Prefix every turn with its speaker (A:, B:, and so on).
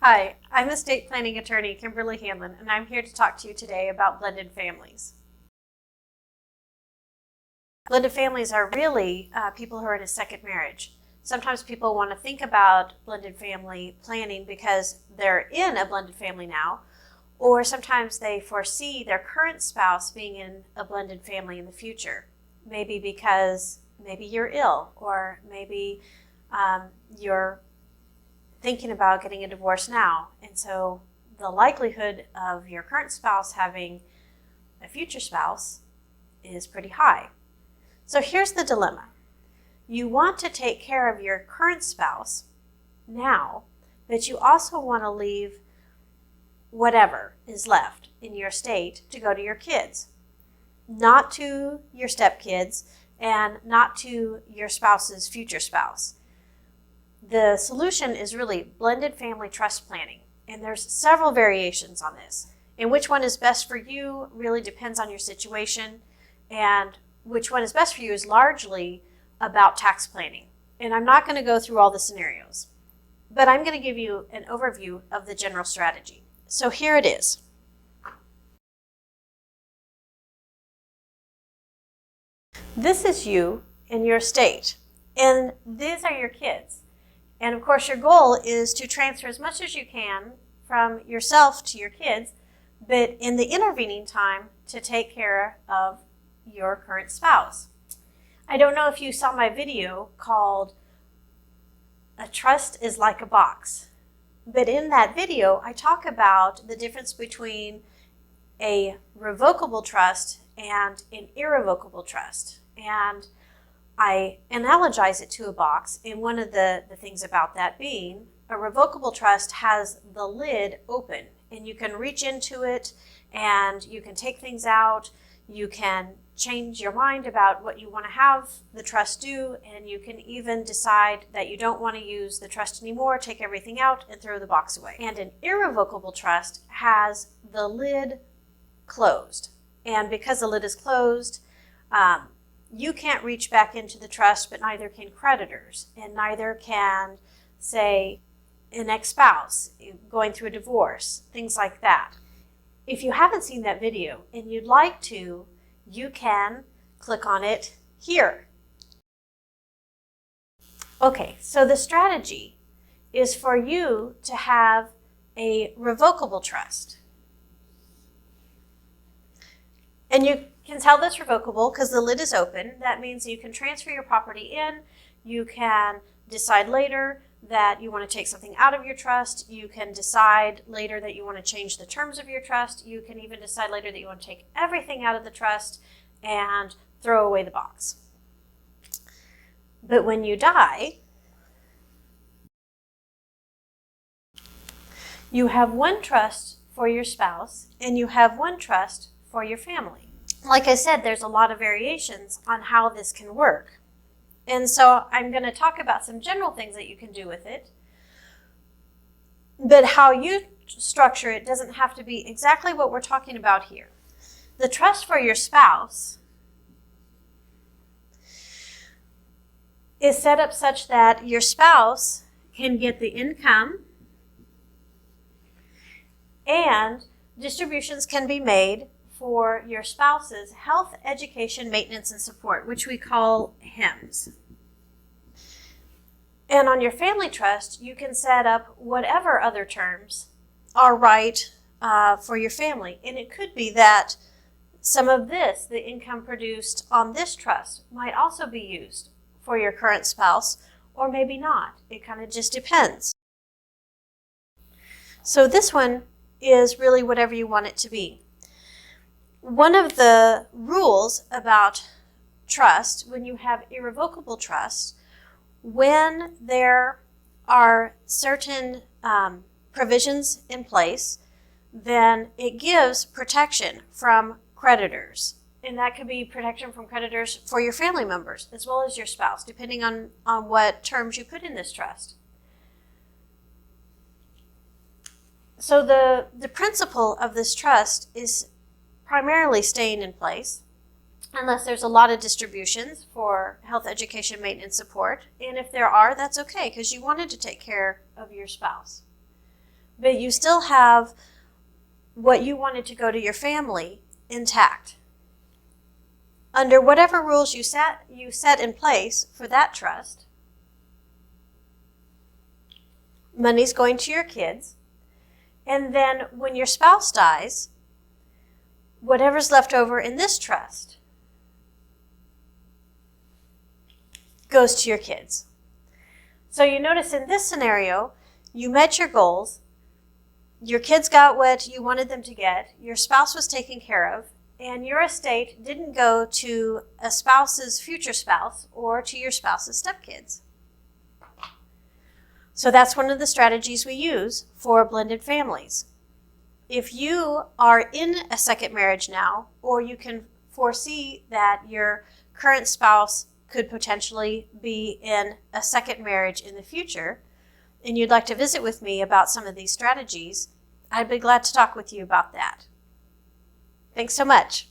A: Hi, I'm estate planning attorney Kimberly Hanlon, and I'm here to talk to you today about blended families. Blended families are really people who are in a second marriage. Sometimes people want to think about blended family planning because they're in a blended family now, or sometimes they foresee their current spouse being in a blended family in the future. Maybe because maybe you're ill, or maybe you're thinking about getting a divorce now. And so the likelihood of your current spouse having a future spouse is pretty high. So here's the dilemma. You want to take care of your current spouse now, but you also want to leave whatever is left in your estate to go to your kids, not to your stepkids and not to your spouse's future spouse. The solution is really blended family trust planning, and there's several variations on this. And which one is best for you really depends on your situation, and which one is best for you is largely about tax planning. And I'm not going to go through all the scenarios, but I'm going to give you an overview of the general strategy. So here it is. This is you and your estate, and these are your kids. And of course, your goal is to transfer as much as you can from yourself to your kids, but in the intervening time to take care of your current spouse. I don't know if you saw my video called A Trust is Like a Box, but in that video, I talk about the difference between a revocable trust and an irrevocable trust. And I analogize it to a box, and one of the things about that being a revocable trust has the lid open, and you can reach into it and you can take things out, you can change your mind about what you want to have the trust do, and you can even decide that you don't want to use the trust anymore, take everything out and throw the box away. And an irrevocable trust has the lid closed, and because the lid is closed, you can't reach back into the trust, but neither can creditors, and neither can, say, an ex-spouse going through a divorce, things like that. If you haven't seen that video and you'd like to, you can click on it here. Okay, so the strategy is for you to have a revocable trust. And you can tell that's revocable because the lid is open. That means you can transfer your property in. You can decide later that you want to take something out of your trust. You can decide later that you want to change the terms of your trust. You can even decide later that you want to take everything out of the trust and throw away the box. But when you die, you have one trust for your spouse and you have one trust for your family. Like I said, there's a lot of variations on how this can work. And so I'm going to talk about some general things that you can do with it. But how you structure it doesn't have to be exactly what we're talking about here. The trust for your spouse is set up such that your spouse can get the income and distributions can be made for your spouse's health, education, maintenance, and support, which we call HEMS. And on your family trust, you can set up whatever other terms are right for your family. And it could be that some of this, the income produced on this trust, might also be used for your current spouse, or maybe not. It kind of just depends. So this one is really whatever you want it to be. One of the rules about trust, when you have irrevocable trust, when there are certain provisions in place, then it gives protection from creditors. And that could be protection from creditors for your family members as well as your spouse, depending on what terms you put in this trust. So the principle of this trust is primarily staying in place unless there's a lot of distributions for health, education, maintenance, support. And if there are, that's okay because you wanted to take care of your spouse. but you still have what you wanted to go to your family intact. Under whatever rules you set in place for that trust, money's going to your kids, and then when your spouse dies, whatever's left over in this trust goes to your kids. So you notice in this scenario, you met your goals, your kids got what you wanted them to get, your spouse was taken care of, and your estate didn't go to a spouse's future spouse or to your spouse's stepkids. So that's one of the strategies we use for blended families. If you are in a second marriage now, or you can foresee that your current spouse could potentially be in a second marriage in the future, and you'd like to visit with me about some of these strategies, I'd be glad to talk with you about that. Thanks so much.